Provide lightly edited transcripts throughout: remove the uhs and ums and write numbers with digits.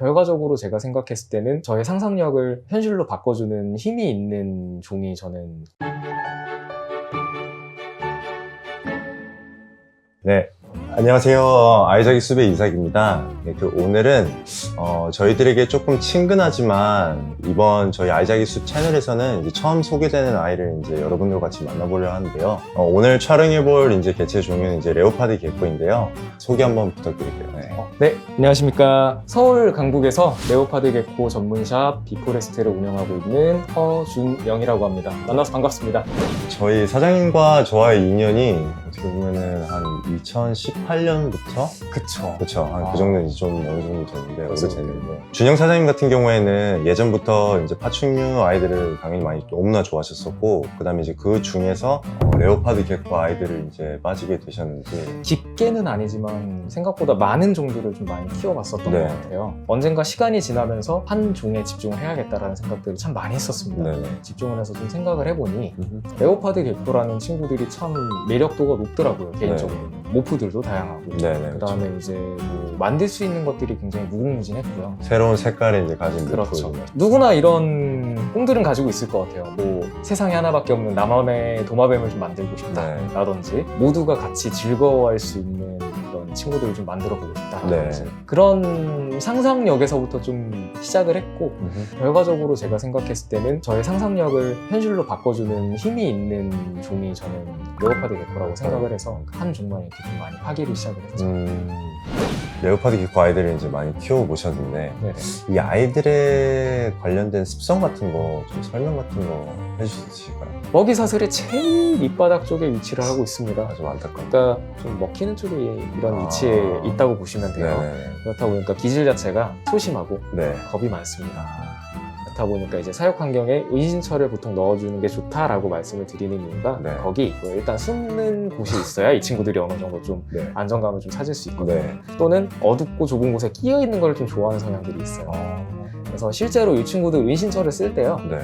결과적으로 제가 생각했을 때는 저의 상상력을 현실로 바꿔주는 힘이 있는 종이 저는 네, 안녕하세요. 아이자기 숲의 이삭입니다. 네, 오늘은 저희들에게 조금 친근하지만 이번 저희 아이자기 숲 채널에서는 이제 처음 소개되는 아이를 이제 여러분들과 같이 만나보려 하는데요. 오늘 촬영해볼 이제 개체 종류는 이제 레오파드 개코인데요. 소개 한번 부탁드릴게요. 네, 안녕하십니까. 서울 강북에서 레오파드 개코 전문샵 비포레스트를 운영하고 있는 허준영이라고 합니다. 만나서 반갑습니다. 저희 사장님과 저와의 인연이 어떻게 보면은 한 2018년부터? 그쵸. 한 그 정도 이제 좀 어느 정도 됐는데, 오래됐는데. 준영 사장님 같은 경우에는 예전부터 이제 파충류 아이들을 당연히 많이 너무나 좋아하셨었고, 그 다음에 이제 그 중에서 레오파드 개코 아이들을 이제 빠지게 되셨는지. 깊게는 아니지만 생각보다 많은 종들을 좀 많이 키워봤었던 네. 것 같아요. 언젠가 시간이 지나면서 한 종에 집중을 해야겠다라는 생각들을 참 많이 했었습니다. 네네. 집중을 해서 좀 생각을 해보니 레오파드 개코라는 친구들이 참 매력도가 높더라고요, 개인적으로. 모프들도 다양하고. 네네. 그 다음에 이제 뭐 만들 수 있는 것들이 굉장히 무궁무진했고요. 새로운 색깔을 이제 가진 그렇죠. 모프. 누구나 이런 꿈들은 가지고 있을 것 같아요. 뭐 세상에 하나밖에 없는 나만의 도마뱀을 좀 만들고 싶다라든지 모두가 같이 즐거워할 수 있는 그런 친구들을 좀 만들어 보고 싶다라든지 그런 상상력에서부터 좀 시작을 했고 결과적으로 제가 생각했을 때는 저의 상상력을 현실로 바꿔주는 힘이 있는 종이 저는 레오파드 개코라고 생각을 해서 한 종만 이렇게 좀 많이 파기를 시작을 했죠. 레오파드 개코 아이들을 이제 많이 키워보셨는데 네네. 이 아이들에 관련된 습성 같은 거 좀 설명 같은 거 해주실까요? 먹이 사슬의 제일 밑바닥 쪽에 위치를 하고 있습니다. 좀 안타깝다. 그러니까 좀 먹히는 쪽에 이런 위치에 있다고 보시면 돼요. 네네. 그렇다 보니까 기질 자체가 소심하고 네. 겁이 많습니다. 그렇다 보니까 이제 사육 환경에 은신처를 보통 넣어주는 게 좋다라고 말씀을 드리는 이유가 네. 거기 일단 숨는 곳이 있어야 이 친구들이 어느 정도 좀 네. 안정감을 좀 찾을 수 있거든요. 네. 또는 어둡고 좁은 곳에 끼어 있는 걸 좀 좋아하는 성향들이 있어요. 그래서 실제로 이 친구들 은신처를 쓸 때요. 네.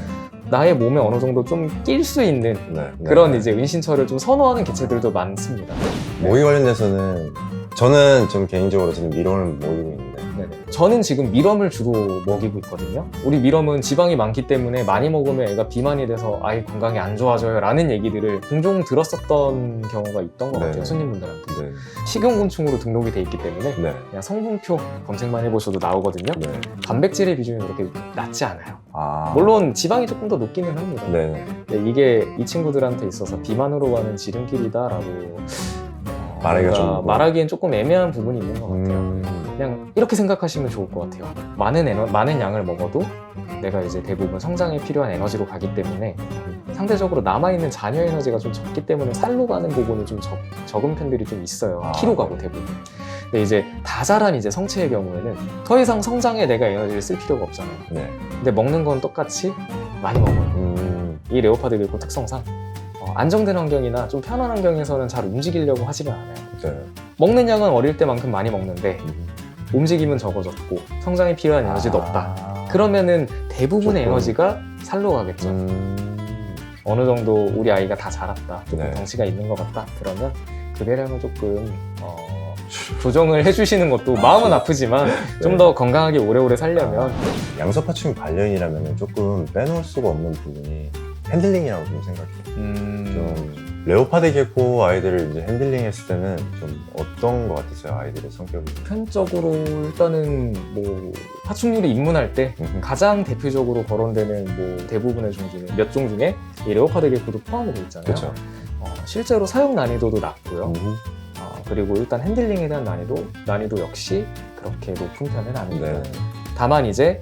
나의 몸에 어느 정도 좀 낄 수 있는 네. 그런 이제 은신처를 좀 선호하는 개체들도 많습니다. 모기 관련돼서는 저는 좀 개인적으로 지금 미론을 모이고 있는데 네네. 저는 지금 미럼을 주로 먹이고 있거든요. 우리 미럼은 지방이 많기 때문에 많이 먹으면 애가 비만이 돼서 아이 건강이 안 좋아져요 라는 얘기들을 종종 들었었던 경우가 있던 것 같아요. 네네. 손님분들한테. 네. 식용곤충으로 등록이 돼 있기 때문에 네. 그냥 성분표 검색만 해보셔도 나오거든요. 네. 단백질의 비중이 그렇게 낮지 않아요. 아. 물론 지방이 조금 더 높기는 합니다. 네. 근데 이게 이 친구들한테 있어서 비만으로 가는 지름길이다라고 말하기가 좀 말하기엔 조금 애매한 부분이 있는 것 같아요. 그냥 이렇게 생각하시면 좋을 것 같아요. 많은 양을 먹어도 내가 이제 대부분 성장에 필요한 에너지로 가기 때문에 상대적으로 남아있는 잔여 에너지가 좀 적기 때문에 살로 가는 부분이 좀 적은 편들이 좀 있어요. 키로 가고 대부분. 근데 이제 다 자란 이제 성체의 경우에는 더 이상 성장에 내가 에너지를 쓸 필요가 없잖아요. 네. 근데 먹는 건 똑같이 많이 먹어요. 이 레오파드 개코 특성상 안정된 환경이나 좀 편한 환경에서는 잘 움직이려고 하지는 않아요. 네. 먹는 양은 어릴 때만큼 많이 먹는데 움직임은 적어졌고 성장에 필요한 에너지도 없다. 그러면은 대부분의 조금. 에너지가 살로 가겠죠. 어느 정도 우리 아이가 다 자랐다, 조금 네. 덩치가 있는 것 같다. 그러면 그 배량을 조금 조정을 해주시는 것도 마음은 아프지만 좀 더 건강하게 오래오래 살려면 양서파충 관련이라면 조금 빼놓을 수가 없는 부분이 핸들링이라고 좀 생각해요. 좀 레오파드 개코 아이들을 이제 핸들링했을 때는 좀 어떤 것 같았어요? 아이들의 성격이? 보편적으로 일단은 뭐 파충류를 입문할 때 가장 대표적으로 거론되는 뭐 대부분의 종 중에 몇 종 중에 이 레오파드 개코도 포함이 되어 있잖아요. 그렇죠. 실제로 사용 난이도도 낮고요. 그리고 일단 핸들링에 대한 난이도 역시 그렇게 높은 편은 아니고요. 네. 다만 이제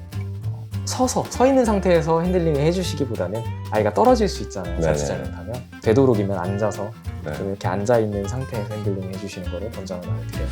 서 있는 상태에서 핸들링을 해주시기보다는 아이가 떨어질 수 있잖아요. 자칫 잘못하면 되도록이면 앉아서 네. 좀 이렇게 앉아 있는 상태에서 핸들링 해주시는 거를 권장을 많이 드려요.